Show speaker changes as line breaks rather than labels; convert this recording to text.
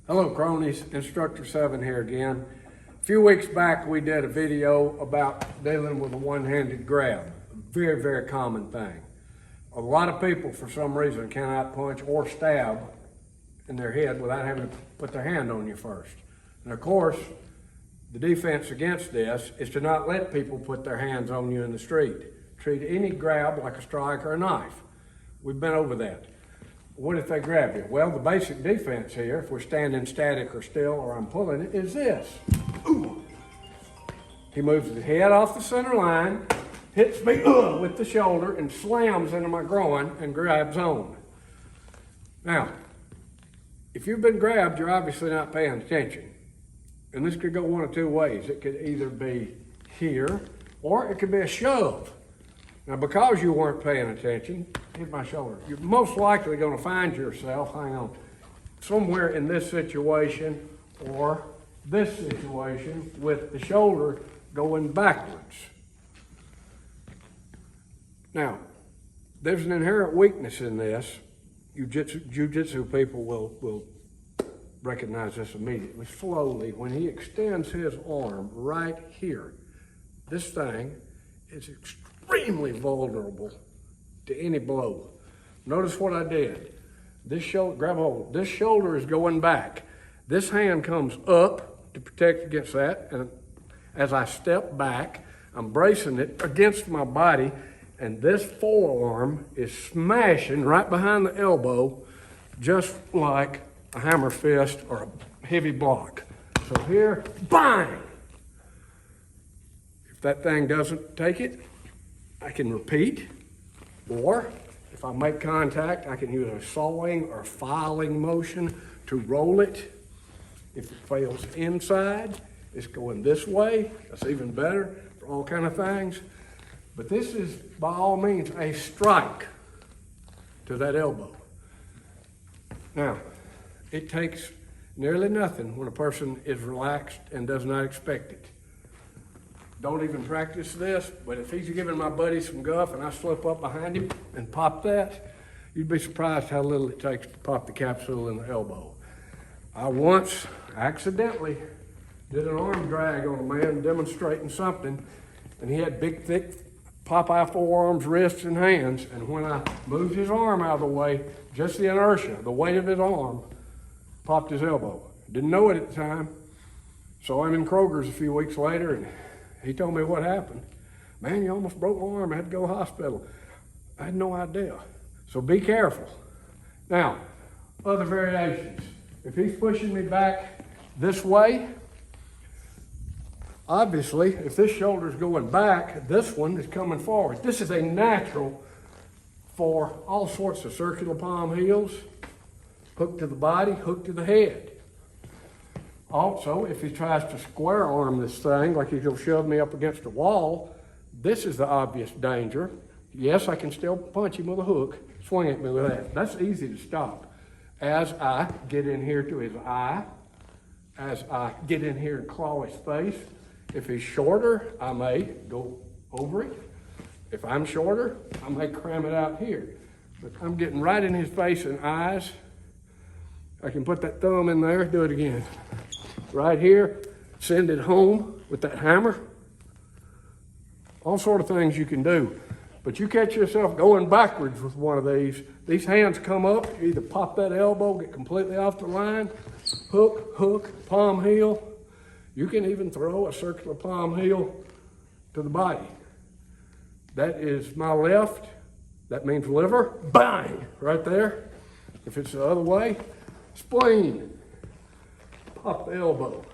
Hello cronies, Instructor 7 here again. A few weeks back we did a video about dealing with a one-handed grab. A very common thing. A lot of people for some reason cannot punch or stab in their head without having to put their hand on you first. And of course, the defense against this is to not let people put their hands on you in the street. Treat any grab like a strike or a knife. We've been over that. What if they grab you? Well, the basic defense here, if we're standing static or still or I'm pulling it, is this. Ooh. He moves his head off the center line, hits me with the shoulder and slams into my groin and grabs on. Now, if you've been grabbed, you're obviously not paying attention. And this could go one of two ways. It could either be here or it could be a shove. Now, because you weren't paying attention, hit my shoulder. You're most likely going to find yourself, hang on, somewhere in this situation or this situation with the shoulder going backwards. Now, there's an inherent weakness in this. Jiu-jitsu people will recognize this immediately. Slowly, when he extends his arm right here, this thing is extremely vulnerable to any blow. Notice what I did. This shoulder, grab hold. This shoulder is going back. This hand comes up to protect against that, and as I step back, I'm bracing it against my body, and this forearm is smashing right behind the elbow, just like a hammer fist or a heavy block. So here, bang! If that thing doesn't take it, I can repeat, or if I make contact, I can use a sawing or filing motion to roll it. If it fails inside, it's going this way. That's even better for all kind of things. But this is, by all means, a strike to that elbow. Now, it takes nearly nothing when a person is relaxed and does not expect it. Don't even practice this, but if he's giving my buddy some guff and I slip up behind him and pop that, you'd be surprised how little it takes to pop the capsule in the elbow. I once accidentally did an arm drag on a man demonstrating something, and he had big, thick Popeye forearms, wrists, and hands, and when I moved his arm out of the way, just the inertia, the weight of his arm, popped his elbow. Didn't know it at the time. Saw him in Kroger's a few weeks later, and he told me what happened. Man, you almost broke my arm. I had to go to the hospital. I had no idea. So be careful. Now, other variations. If he's pushing me back this way, obviously, if this shoulder's going back, this one is coming forward. This is a natural for all sorts of circular palm heels, hook to the body, hook to the head. Also, if he tries to square arm this thing, like he's going to shove me up against a wall, this is the obvious danger. Yes, I can still punch him with a hook, swing at me with that. That's easy to stop. As I get in here to his eye, as I get in here and claw his face, if he's shorter, I may go over it. If I'm shorter, I may cram it out here. But I'm getting right in his face and eyes. I can put that thumb in there, do it again. Right here, send it home with that hammer. All sort of things you can do. But you catch yourself going backwards with one of these hands come up, you either pop that elbow, get completely off the line, hook, palm heel. You can even throw a circular palm heel to the body. That is my left. That means liver. Bang! Right there. If it's the other way, spleen. Pop the elbow.